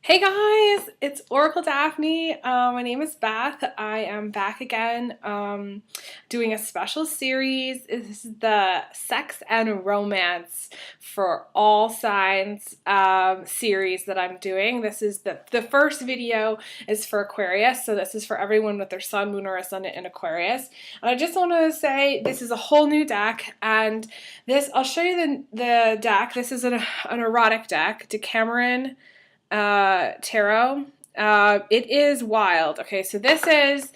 Hey guys, it's Oracle Daphne. My name is Beth. I am back again doing a special series. This is the Sex and Romance for All Signs series that I'm doing. This is the first video is for Aquarius, so this is for everyone with their sun, moon, or ascendant in Aquarius. And I just want to say this is a whole new deck, and I'll show you the deck. This is an erotic deck, Decameron tarot. It is wild. Okay, so this is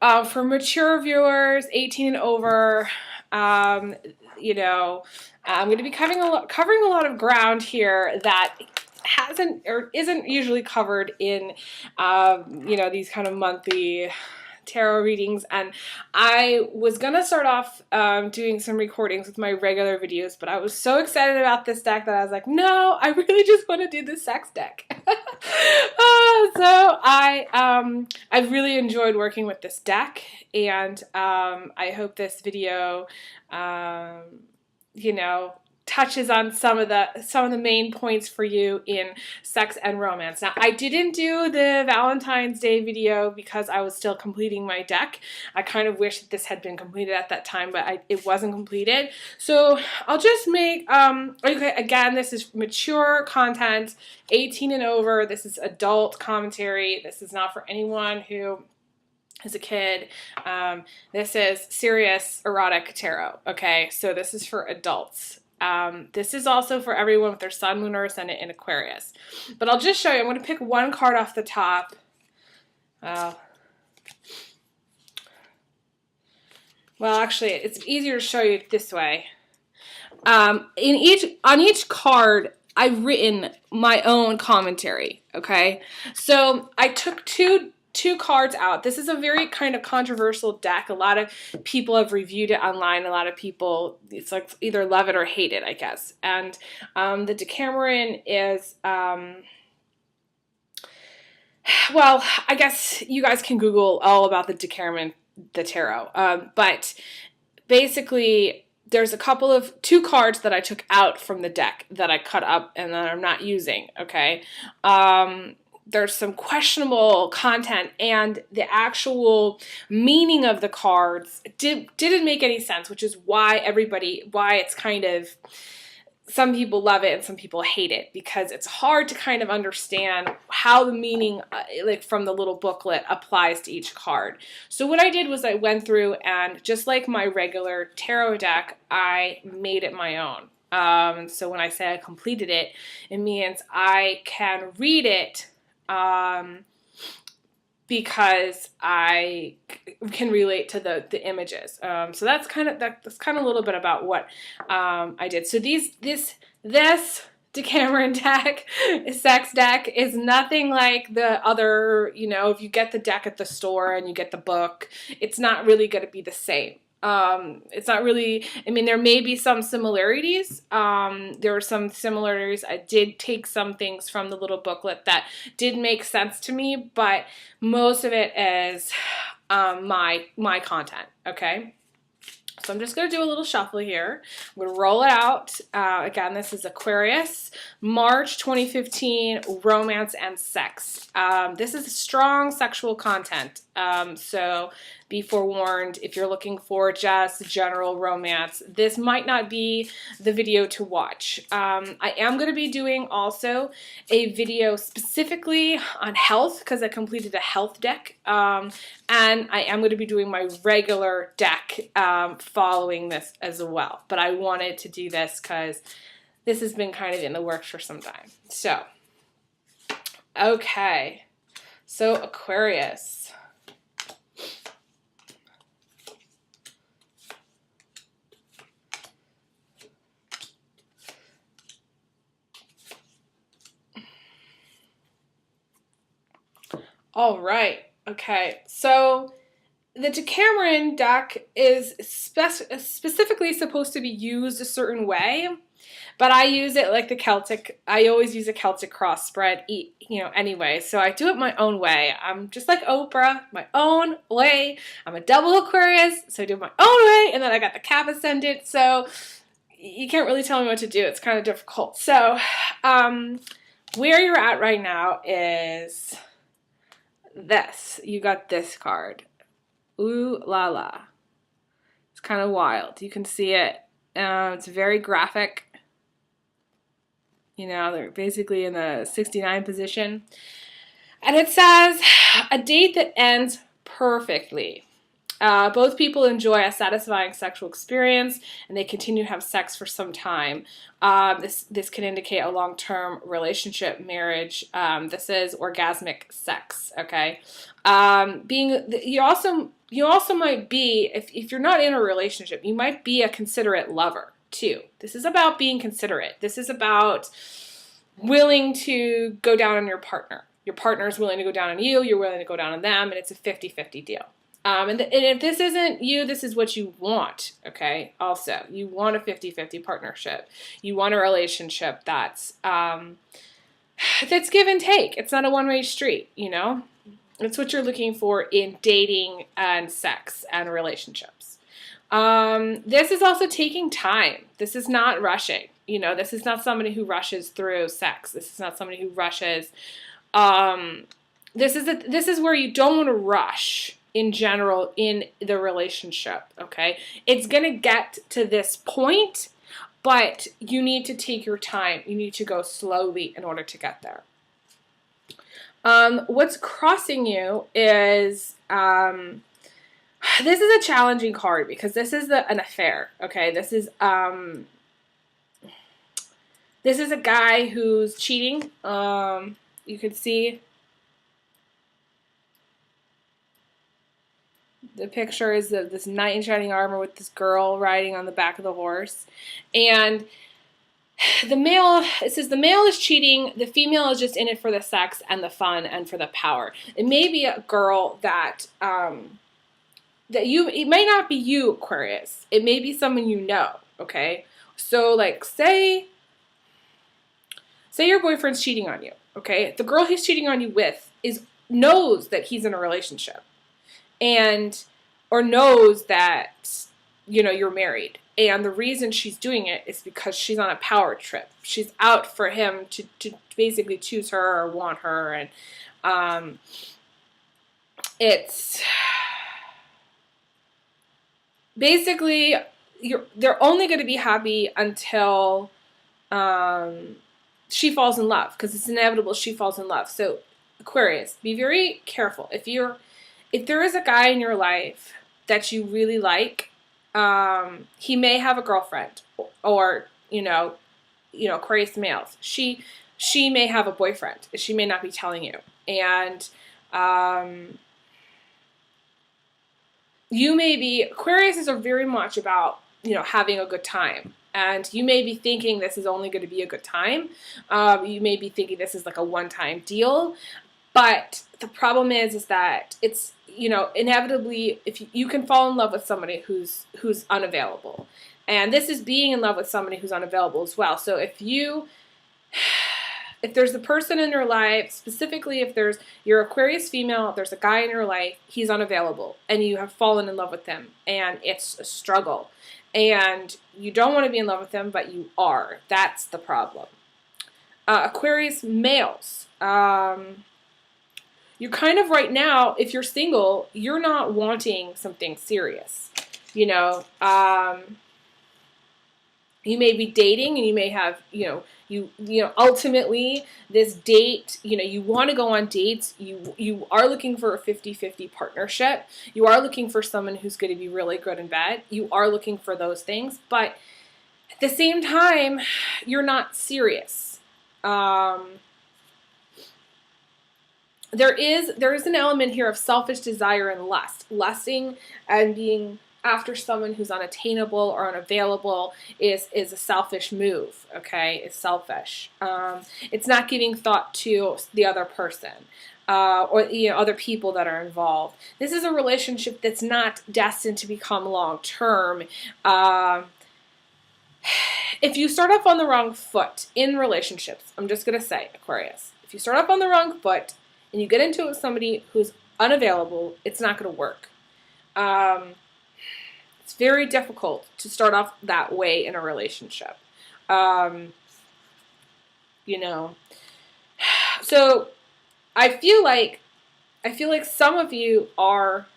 for mature viewers, 18 and over. I'm going to be covering a lot of ground here that hasn't or isn't usually covered in these kind of monthly tarot readings. And I was gonna start off doing some recordings with my regular videos, but I was so excited about this deck that I was like, no, I really just want to do the sex deck. So I've really enjoyed working with this deck, and I hope this video touches on some of the main points for you in sex and romance. Now, I didn't do the Valentine's Day video because I was still completing my deck. I kind of wish that this had been completed at that time, but it wasn't completed. So I'll just make, okay, again, this is mature content, 18 and over. This is adult commentary. This is not for anyone who is a kid. This is serious erotic tarot, okay? So this is for adults. This is also for everyone with their sun, moon, or ascendant in Aquarius. But I'll just show you. I'm going to pick one card off the top. Well, actually, it's easier to show you this way. On each card, I've written my own commentary, okay? So I took two cards out. This is a very kind of controversial deck. A lot of people have reviewed it online. A lot of people, it's like either love it or hate it, I guess. And the Decameron is, well, I guess you guys can Google all about the Decameron, the tarot. But basically, there's two cards that I took out from the deck that I cut up and that I'm not using, okay? There's some questionable content, and the actual meaning of the cards didn't make any sense, which is why it's kind of, some people love it and some people hate it, because it's hard to kind of understand how the meaning, like from the little booklet, applies to each card. So what I did was I went through and, just like my regular tarot deck, I made it my own. So when I say I completed it, it means I can read it because I can relate to the images. So that's kind of a little bit about what I did. So this Decameron deck, sex deck, is nothing like the other, if you get the deck at the store and you get the book, it's not really going to be the same. It's not really, I mean, there may be some similarities. There were some similarities. I did take some things from the little booklet that did make sense to me, but most of it is my content, okay? So I'm just going to do a little shuffle here. I'm going to roll it out. Again, this is Aquarius, March 2015, romance and sex. This is strong sexual content. So be forewarned, if you're looking for just general romance, this might not be the video to watch. I am going to be doing also a video specifically on health, because I completed a health deck. And I am going to be doing my regular deck following this as well. But I wanted to do this because this has been kind of in the works for some time. So, okay. So, Aquarius. All right. Okay. So the Decameron deck is specifically supposed to be used a certain way, but I use it like the Celtic. I always use a Celtic cross spread, anyway. So I do it my own way. I'm just like Oprah, my own way. I'm a double Aquarius, so I do it my own way, and then I got the Cap ascendant. So you can't really tell me what to do. It's kind of difficult. So Where you're at right now is this. You got this card. Ooh la la. It's kind of wild. You can see it. It's very graphic. You know, they're basically in the 69 position. And it says, a date that ends perfectly. Both people enjoy a satisfying sexual experience, and they continue to have sex for some time. This can indicate a long-term relationship, marriage. This is orgasmic sex. Okay, you also might be, if you're not in a relationship, you might be a considerate lover too. This is about being considerate. This is about willing to go down on your partner. Your partner is willing to go down on you. You're willing to go down on them, and it's a 50-50 deal. And if this isn't you, this is what you want, okay? Also, you want a 50-50 partnership. You want a relationship that's give and take. It's not a one-way street, you know? It's what you're looking for in dating and sex and relationships. This is also taking time. This is not rushing. You know, this is not somebody who rushes through sex. This is not somebody who rushes. This is where you don't want to rush in general in the relationship, okay? It's going to get to this point, but you need to take your time. You need to go slowly in order to get there. What's crossing you is, this is a challenging card because this is an affair, okay? This is a guy who's cheating. You can see the picture is of this knight in shining armor with this girl riding on the back of the horse. And it says the male is cheating, the female is just in it for the sex and the fun and for the power. It may be a girl that, it may not be you, Aquarius. It may be someone you know, okay? So, like, say your boyfriend's cheating on you, okay? The girl he's cheating on you with knows that he's in a relationship. Or knows that, you know, you're married. And the reason she's doing it is because she's on a power trip. She's out for him to basically choose her or want her. And it's basically, they're only going to be happy until she falls in love. Because it's inevitable she falls in love. So, Aquarius, be very careful. If there is a guy in your life that you really like, he may have a girlfriend, or Aquarius males. She may have a boyfriend. She may not be telling you, and you may be. Aquarius is very much about having a good time. And you may be thinking this is only going to be a good time. You may be thinking this is like a one-time deal. But the problem is that it's, inevitably, if you can fall in love with somebody who's unavailable. And this is being in love with somebody who's unavailable as well. So if there's a person in your life, specifically if you're Aquarius female, there's a guy in your life, he's unavailable, and you have fallen in love with him, and it's a struggle. And you don't want to be in love with him, but you are. That's the problem. Aquarius males. You're kind of right now, if you're single, you're not wanting something serious. You may be dating, and you may have, ultimately this date, you want to go on dates. You are looking for a 50-50 partnership. You are looking for someone who's going to be really good in bed. You are looking for those things, but at the same time, you're not serious. There is an element here of selfish desire and lusting and being after someone who's unattainable or unavailable is a selfish move. Okay, it's selfish. It's not giving thought to the other person or other people that are involved. This is a relationship that's not destined to become long term. If you start off on the wrong foot in relationships, I'm just gonna say, Aquarius, if you start off on the wrong foot and you get into it with somebody who's unavailable, it's not going to work. It's very difficult to start off that way in a relationship. So I feel like some of you are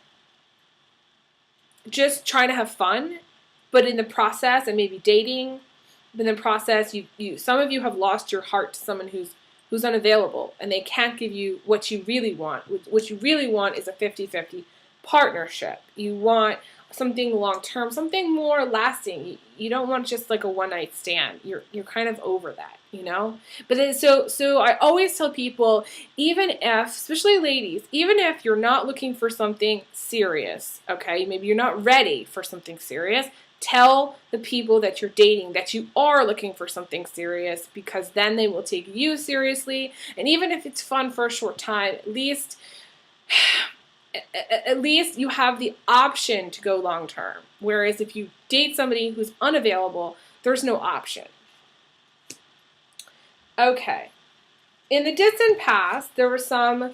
just trying to have fun, but in the process, and maybe dating, but in the process, some of you have lost your heart to someone who's unavailable, and they can't give you what you really want. What you really want is a 50-50 partnership. You want something long-term, something more lasting. You don't want just like a one-night stand. You're kind of over that, you know? But then, so I always tell people, even if, especially ladies, even if you're not looking for something serious, okay, maybe you're not ready for something serious, tell the people that you're dating that you are looking for something serious, because then they will take you seriously. And even if it's fun for a short time, at least you have the option to go long term. Whereas if you date somebody who's unavailable, there's no option. Okay. In the distant past, there were some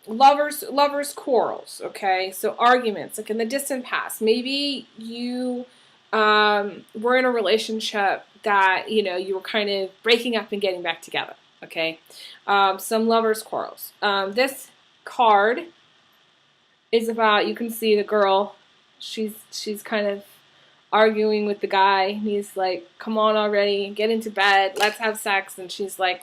lovers quarrels, okay? So arguments, like in the distant past. Maybe you were in a relationship that, you were kind of breaking up and getting back together, okay? Some lovers quarrels. This card is about, you can see the girl, she's kind of arguing with the guy. He's like, come on already, get into bed, let's have sex. And she's like,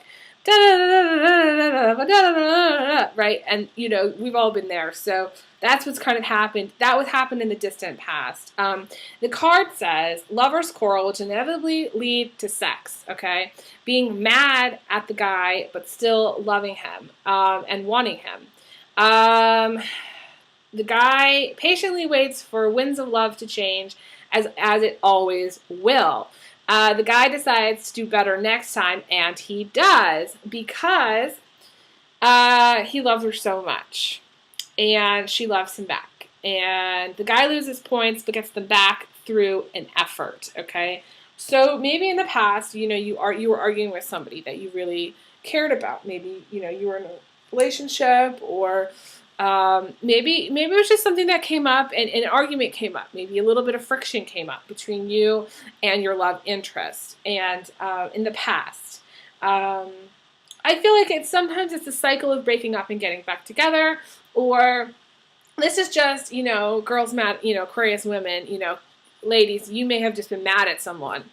right? And, we've all been there. So that's what's kind of happened. That would happen in the distant past. The card says, lovers quarrel, which inevitably lead to sex, okay? Being mad at the guy, but still loving him and wanting him. The guy patiently waits for winds of love to change, as it always will. The guy decides to do better next time, and he does, because he loves her so much, and she loves him back. And the guy loses points, but gets them back through an effort, okay? So maybe in the past, you were arguing with somebody that you really cared about. Maybe, you were in a relationship, or maybe it was just something that came up, and an argument came up. Maybe a little bit of friction came up between you and your love interest. And in the past, I feel like sometimes it's a cycle of breaking up and getting back together, or this is just, girls mad, Aquarius women, ladies, you may have just been mad at someone,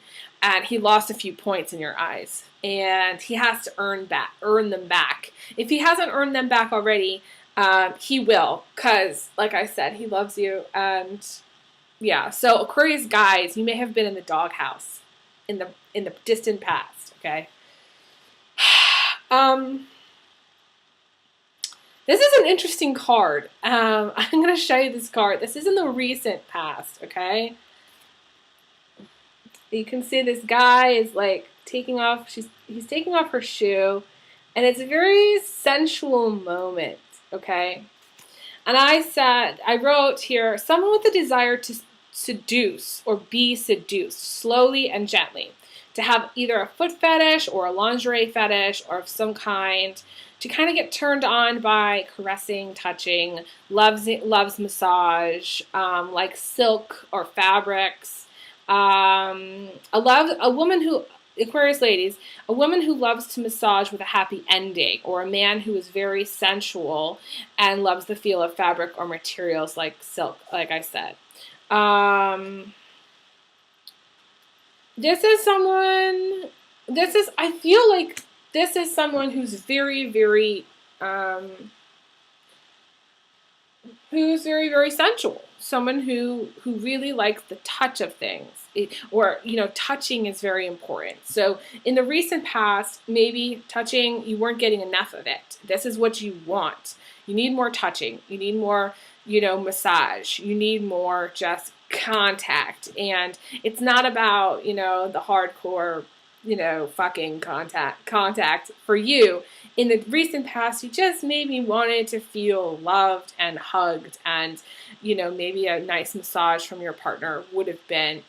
and he lost a few points in your eyes, and he has to earn them back. If he hasn't earned them back already, he will, because, like I said, he loves you. And yeah, so Aquarius guys, you may have been in the doghouse in the distant past, okay? This is an interesting card. I'm going to show you this card. This is in the recent past, okay? You can see this guy is like taking off, he's taking off her shoe, and it's a very sensual moment, okay? And I wrote here, someone with a desire to seduce or be seduced slowly and gently, to have either a foot fetish or a lingerie fetish or of some kind, to kind of get turned on by caressing, touching, loves massage, like silk or fabrics. Aquarius ladies, a woman who loves to massage with a happy ending, or a man who is very sensual and loves the feel of fabric or materials like silk, like I said. I feel like this is someone who's very, very, very sensual. Someone who really likes the touch of things. Touching is very important. So in the recent past, maybe touching, you weren't getting enough of it. This is what you want. You need more touching. You need more, massage. You need more just contact. And it's not about, the hardcore, fucking contact for you. In the recent past, you just maybe wanted to feel loved and hugged, and maybe a nice massage from your partner would have been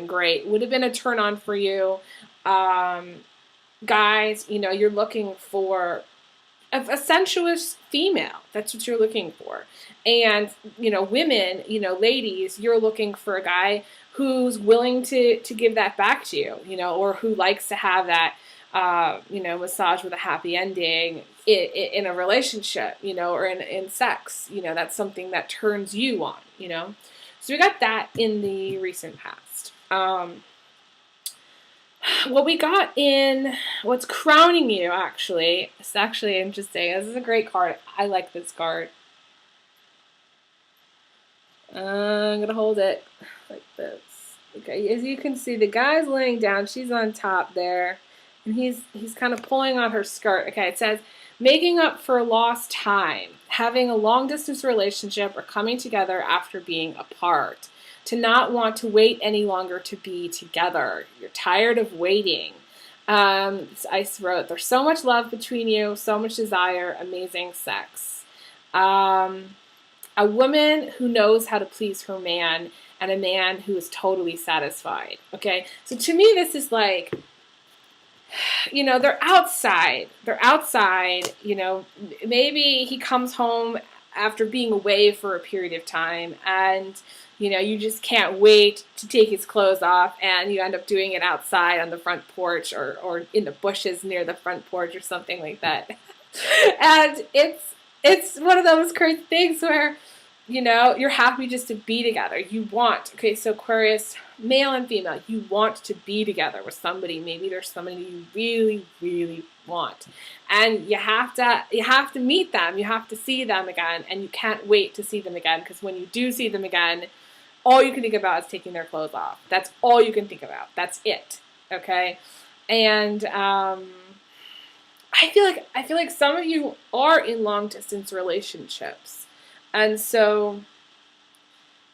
great. Would have been a turn on for you. Guys, you're looking for a sensuous female. That's what you're looking for. And women, ladies, you're looking for a guy who's willing to give that back to you, or who likes to have that massage with a happy ending in a relationship, or in sex. That's something that turns you on. So we got that in the recent past. What we got in what's crowning you, actually, it's actually interesting. This is a great card. I like this card. I'm going to hold it like this. Okay, as you can see, the guy's laying down. She's on top there. And he's kind of pulling on her skirt. Okay, it says, making up for lost time, having a long-distance relationship, or coming together after being apart. To not want to wait any longer to be together. You're tired of waiting. I wrote, there's so much love between you, so much desire, amazing sex. A woman who knows how to please her man, and a man who is totally satisfied. Okay, so to me this is like, they're outside. Maybe he comes home after being away for a period of time, and you just can't wait to take his clothes off, and you end up doing it outside on the front porch, or in the bushes near the front porch, or something like that. And it's one of those crazy things where you're happy just to be together. Okay, so Aquarius, male and female, you want to be together with somebody. Maybe there's somebody you really, really want. And you have to meet them. You have to see them again, and you can't wait to see them again, because when you do see them again, all you can think about is taking their clothes off. That's all you can think about. That's it. Okay? And I feel like some of you are in long distance relationships. And so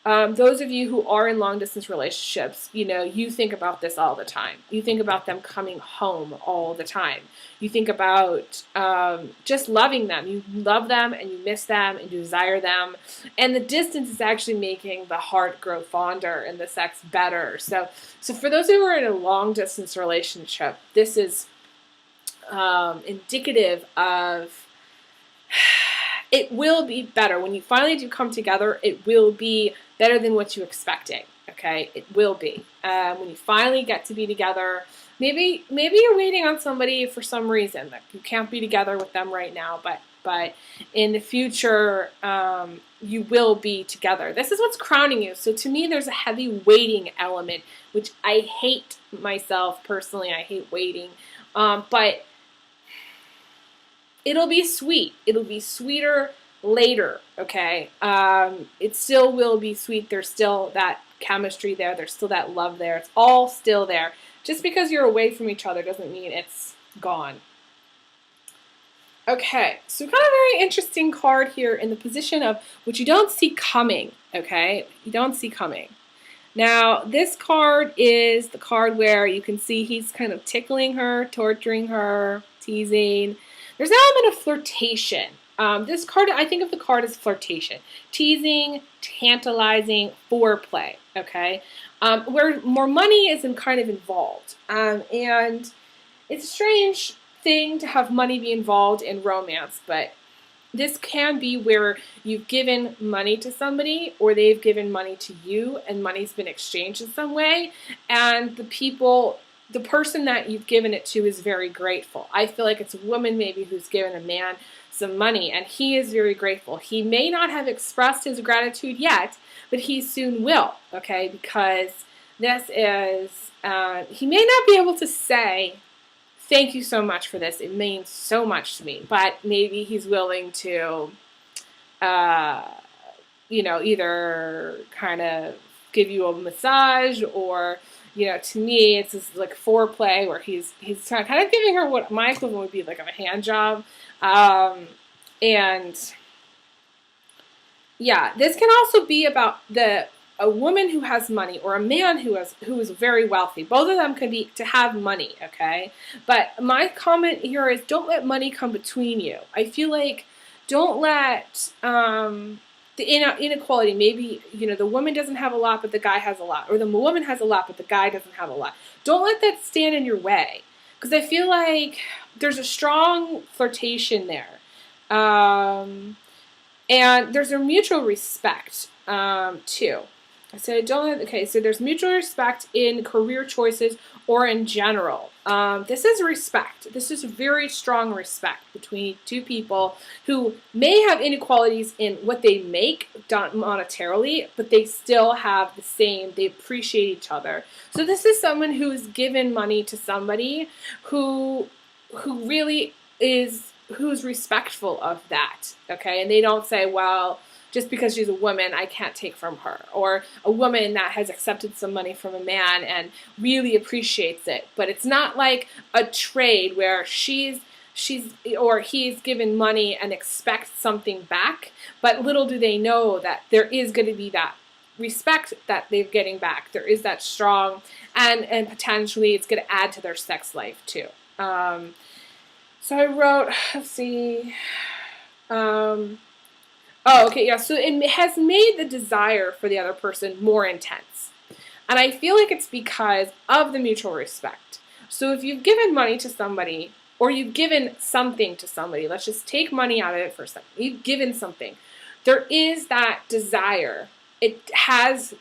those of you who are in long-distance relationships, you think about this all the time. You think about them coming home all the time. You think about just loving them. You love them, and you miss them, and you desire them. And the distance is actually making the heart grow fonder and the sex better. So for those who are in a long-distance relationship, this is indicative of... It will be better. When you finally do come together, it will be better than what you're expecting, okay? It will be. When you finally get to be together, maybe you're waiting on somebody for some reason. That you can't be together with them right now, but in the future, you will be together. This is what's crowning you. So to me, there's a heavy waiting element, which I hate myself personally. I hate waiting, but it'll be sweet. It'll be sweeter later, okay? It still will be sweet. There's still that chemistry there. There's still that love there. It's all still there. Just because you're away from each other doesn't mean it's gone. Okay, so we've got a very interesting card here in the position of what you don't see coming, okay? You don't see coming. Now, this card is the card where you can see he's kind of tickling her, torturing her, teasing. There's an element of flirtation. This card, I think of the card as flirtation. Teasing, tantalizing, foreplay, okay? Where more money is kind of involved. And it's a strange thing to have money be involved in romance, but this can be where you've given money to somebody, or they've given money to you, and money's been exchanged in some way, and the person that you've given it to is very grateful. I feel like it's a woman maybe who's given a man some money, and he is very grateful. He may not have expressed his gratitude yet, but he soon will, okay? Because this is, he may not be able to say, thank you so much for this. It means so much to me. But maybe he's willing to, either kind of give you a massage, or... to me, it's this like foreplay where he's kind of giving her what my equivalent would be like of a hand job, and yeah, this can also be about a woman who has money, or a man who is very wealthy. Both of them could be to have money, okay? But my comment here is, don't let money come between you. I feel like don't let the inequality, maybe, the woman doesn't have a lot, but the guy has a lot. Or the woman has a lot, but the guy doesn't have a lot. Don't let that stand in your way. Because I feel like there's a strong flirtation there. And there's a mutual respect, too. So okay, so there's mutual respect in career choices or in general. This is respect. This is very strong respect between two people who may have inequalities in what they make monetarily, but they still have the same, they appreciate each other. So this is someone who's given money to somebody who really who's respectful of that, okay? And they don't say, well, just because she's a woman, I can't take from her. Or a woman that has accepted some money from a man and really appreciates it. But it's not like a trade where she's or he's given money and expects something back. But little do they know that there is going to be that respect that they're getting back. There is that strong, and potentially it's going to add to their sex life too. So I wrote, let's see. Oh, okay, yeah, so it has made the desire for the other person more intense. And I feel like it's because of the mutual respect. So if you've given money to somebody, or you've given something to somebody, let's just take money out of it for a second. You've given something. There is that desire. It has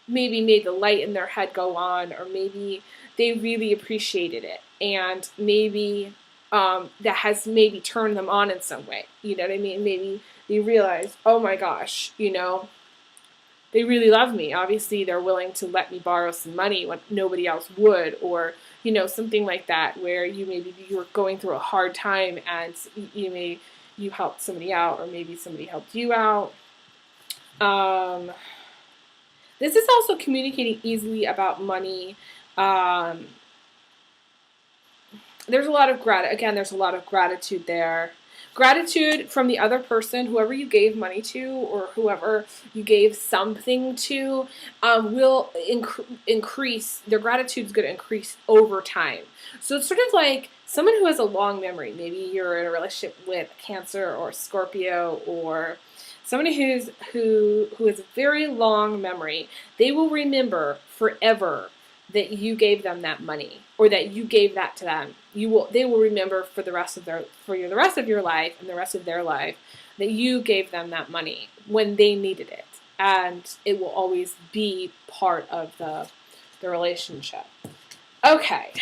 maybe made the light in their head go on, or maybe they really appreciated it. And maybe that has maybe turned them on in some way. You know what I mean? Maybe you realize, oh my gosh, you know, they really love me. Obviously, they're willing to let me borrow some money when nobody else would, or, you know, something like that, where you're going through a hard time and you helped somebody out, or maybe somebody helped you out. This is also communicating easily about money. There's a lot of there's a lot of gratitude there. Gratitude from the other person, whoever you gave money to or whoever you gave something to, will increase. Their gratitude is going to increase over time. So it's sort of like someone who has a long memory. Maybe you're in a relationship with Cancer or Scorpio, or somebody who has a very long memory. They will remember forever that you gave them that money, or that you gave that to them. They will remember for the rest of your life and the rest of their life that you gave them that money when they needed it, and it will always be part of the relationship. Okay,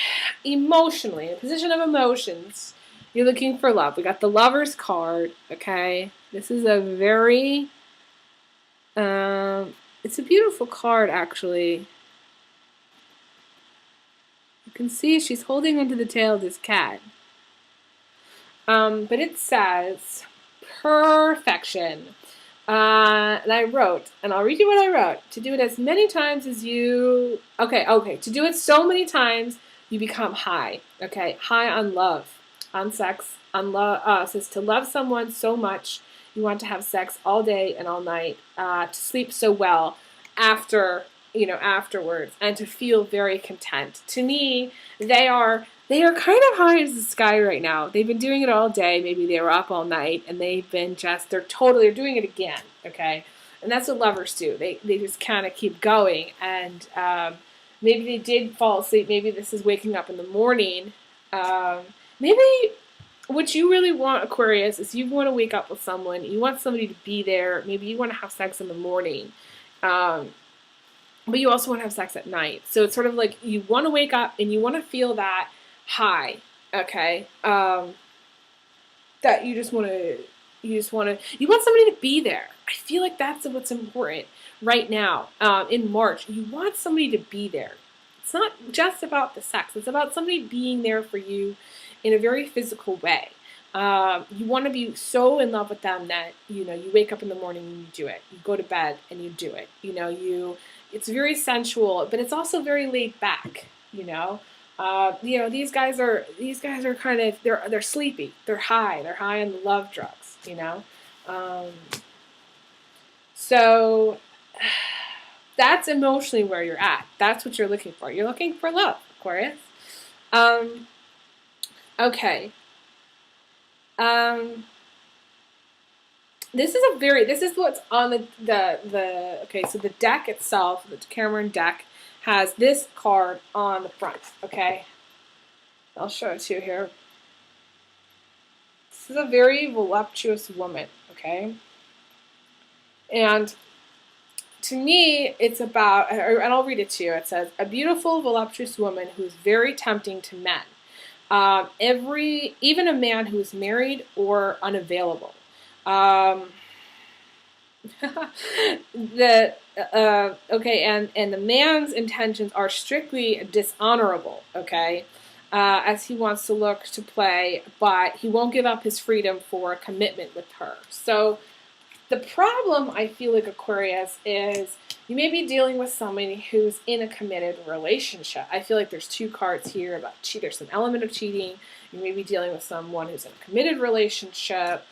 emotionally, in the position of emotions, you're looking for love. We got the Lover's card. Okay, this is a very it's a beautiful card, actually. You can see she's holding onto the tail of this cat. But it says, perfection. And I wrote, and I'll read you what I wrote. To do it as many times as you... Okay. To do it so many times, you become high. Okay, high on love, on sex, on love. Says to love someone so much, you want to have sex all day and all night, to sleep so well afterwards, and to feel very content. To me, they are kind of high as the sky right now. They've been doing it all day. Maybe they were up all night, and they're doing it again, okay? And that's what lovers do. They just kind of keep going, and maybe they did fall asleep. Maybe this is waking up in the morning. Maybe what you really want, Aquarius, is you want to wake up with someone. You want somebody to be there. Maybe you want to have sex in the morning. But you also want to have sex at night. So it's sort of like you want to wake up and you want to feel that high, okay? That you want somebody to be there. I feel like that's what's important right now. In March, you want somebody to be there. It's not just about the sex. It's about somebody being there for you in a very physical way. You want to be so in love with them that, you wake up in the morning and you do it. You go to bed and you do it. It's very sensual, but it's also very laid back, these guys are kind of, they're sleepy. They're high on the love drugs, So that's emotionally where you're at. That's what you're looking for. You're looking for love, Aquarius. Okay. This is what's on okay, so the deck itself, the Cameron deck, has this card on the front, okay? I'll show it to you here. This is a very voluptuous woman, okay? And to me, it's about, and I'll read it to you. It says, a beautiful, voluptuous woman who is very tempting to men. Even a man who is married or unavailable. Um, okay, and the man's intentions are strictly dishonorable. Okay, as he wants to look to play, but he won't give up his freedom for a commitment with her. So the problem, I feel like, Aquarius, is you may be dealing with somebody who's in a committed relationship. I feel like there's two cards here about there's some element of cheating. You may be dealing with someone who's in a committed relationship.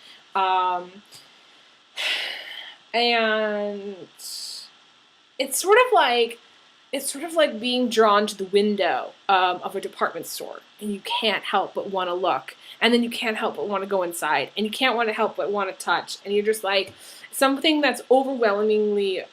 And it's sort of like being drawn to the window of a department store, and you can't help but want to look, and then you can't help but want to go inside, and you can't want to help but want to touch, and you're just like something that's overwhelmingly,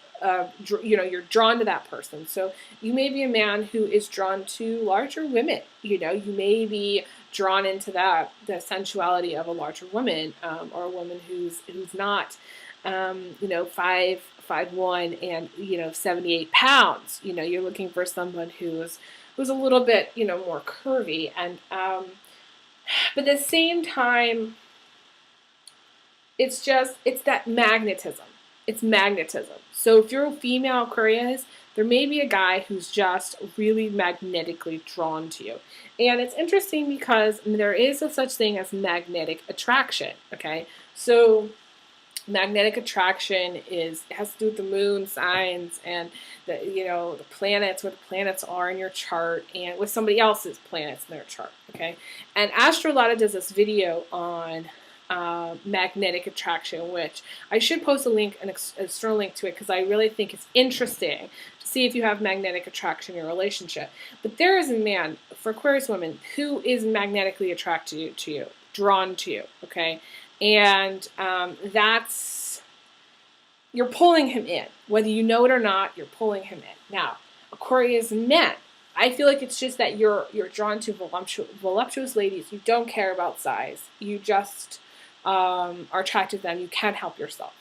you're drawn to that person. So you may be a man who is drawn to larger women. You may be drawn into the sensuality of a larger woman, or a woman who's not, 5'1" and 78 pounds. You're looking for someone who's a little bit more curvy, and but at the same time, it's that magnetism. It's magnetism. So if you're a female Aquarius, there may be a guy who's just really magnetically drawn to you. And it's interesting because there is a such thing as magnetic attraction. Okay, so magnetic attraction has to do with the moon signs and the planets, where the planets are in your chart, and with somebody else's planets in their chart. Okay, and Astrolata does this video on magnetic attraction, which I should post an external link to it, because I really think it's interesting to see if you have magnetic attraction in your relationship. But there is a man, for Aquarius women, who is magnetically attracted to you, drawn to you. Okay. And you're pulling him in. Whether you know it or not, you're pulling him in. Now, Aquarius men, I feel like it's just that you're drawn to voluptuous ladies. You don't care about size. You just are attracted to them. You can't help yourself.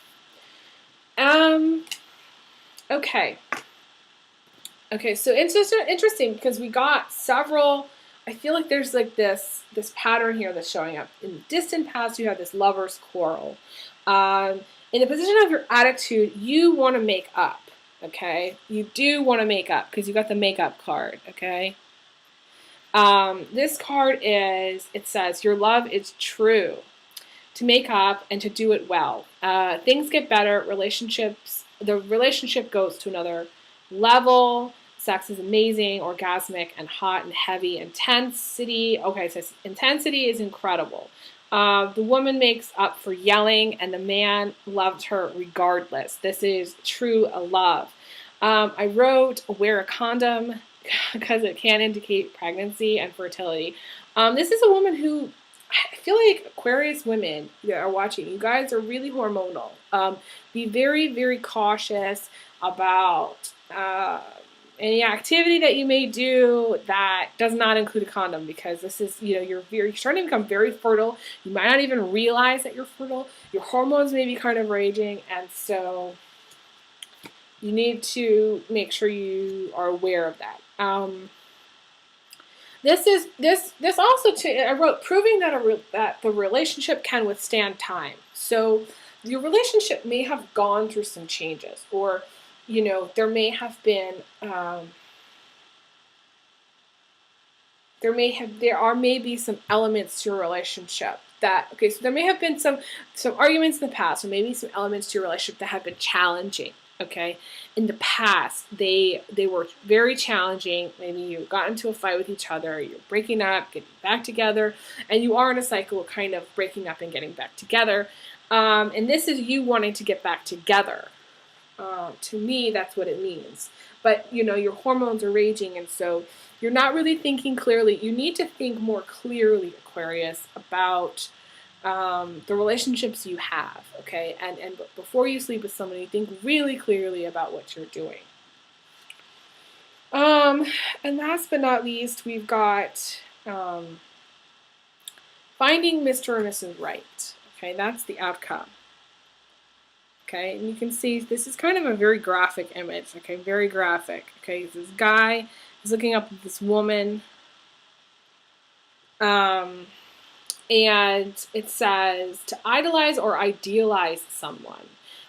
Okay. Okay, so it's just interesting because we got several. I feel like there's like this pattern here that's showing up. In the distant past, you have this lover's quarrel. In the position of your attitude, you want to make up, okay? You do want to make up because you got the makeup card, okay? This card it says, your love is true. To make up and to do it well. Things get better, the relationship goes to another level. Sex is amazing, orgasmic, and hot and heavy. Intensity, okay, so intensity is incredible. The woman makes up for yelling, and the man loved her regardless. This is true love. I wrote, wear a condom, because it can indicate pregnancy and fertility. This is a woman who, I feel like Aquarius women that are watching, you guys are really hormonal. Be very, very cautious about any activity that you may do that does not include a condom, because this is, you're starting to become very fertile. You might not even realize that you're fertile. Your hormones may be kind of raging, and so you need to make sure you are aware of that. This also I wrote, proving that the relationship can withstand time. So your relationship may have gone through some changes, or there may have been there are maybe some elements to your relationship that, okay, so there may have been some arguments in the past, or maybe some elements to your relationship that have been challenging. Okay, in the past they were very challenging. Maybe you got into a fight with each other, you're breaking up, getting back together, and you are in a cycle of kind of breaking up and getting back together. And this is you wanting to get back together. To me, that's what it means. But your hormones are raging, and so you're not really thinking clearly. You need to think more clearly, Aquarius, about the relationships you have, okay? And before you sleep with somebody, think really clearly about what you're doing. And last but not least, we've got finding Mr. or Mrs. Right. Okay, that's the outcome. okay? And you can see this is kind of a very graphic image, okay? Very graphic, okay? This guy is looking up at this woman, and it says to idolize or idealize someone,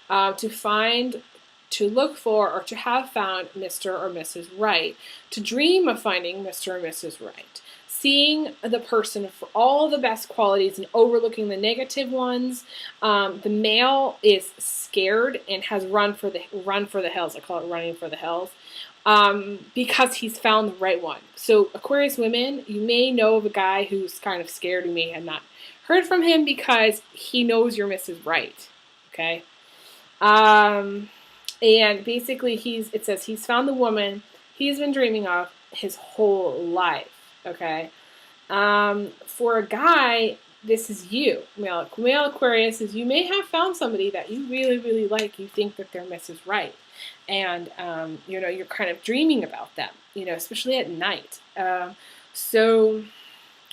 to find, to look for, or to have found Mr. or Mrs. Right, to dream of finding Mr. or Mrs. Right, seeing the person for all the best qualities and overlooking the negative ones. The male is scared and has run for the hills. I call it running for the hills. Because he's found the right one. So Aquarius women, you may know of a guy who's kind of scared. You may have not heard from him because he knows you're Mrs. Right. Okay. And basically it says he's found the woman he's been dreaming of his whole life. Okay. For a guy, this is you. Male Aquarius is you may have found somebody that you really, really like. You think that they're Mrs. Right. And, you know, you're kind of dreaming about them, you know, especially at night. So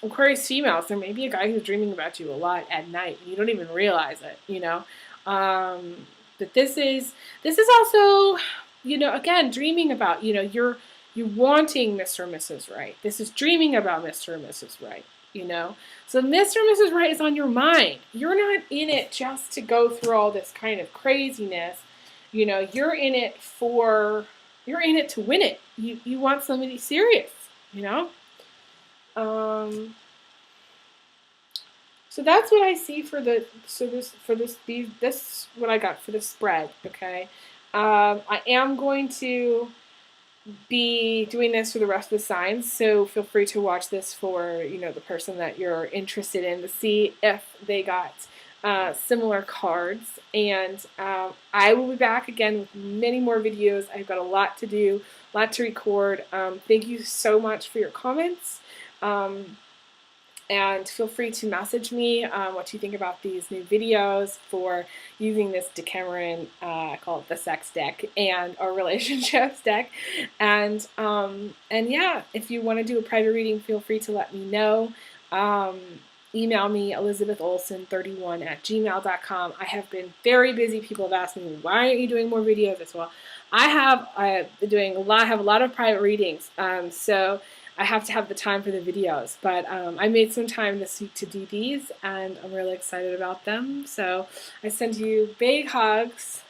Aquarius females, there may be a guy who's dreaming about you a lot at night. You don't even realize it, you know. But this is also, you know, again, dreaming about, you know, you're wanting Mr. or Mrs. Right. This is dreaming about Mr. or Mrs. Right, you know. So Mr. or Mrs. Right is on your mind. You're not in it just to go through all this kind of craziness. You know, you're in it to win it. You want somebody serious, you know? So that's what I see for this what I got for this spread, okay? I am going to be doing this for the rest of the signs, so feel free to watch this for, you know, the person that you're interested in to see if they got similar cards. And I will be back again with many more videos. I've got a lot to do, a lot to record. Thank you so much for your comments. And feel free to message me what you think about these new videos for using this Decameron, I call it the sex deck, and our relationships deck. And yeah, if you want to do a private reading, feel free to let me know. Email me, elizabetholson31@gmail.com. I have been very busy. People have asked me, why aren't you doing more videos as well? I've been have a lot of private readings, so I have to have the time for the videos. But I made some time this week to do these, and I'm really excited about them. So I send you big hugs,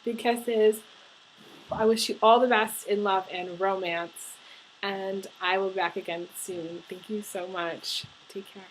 big kisses. I wish you all the best in love and romance, and I will be back again soon. Thank you so much. Take care.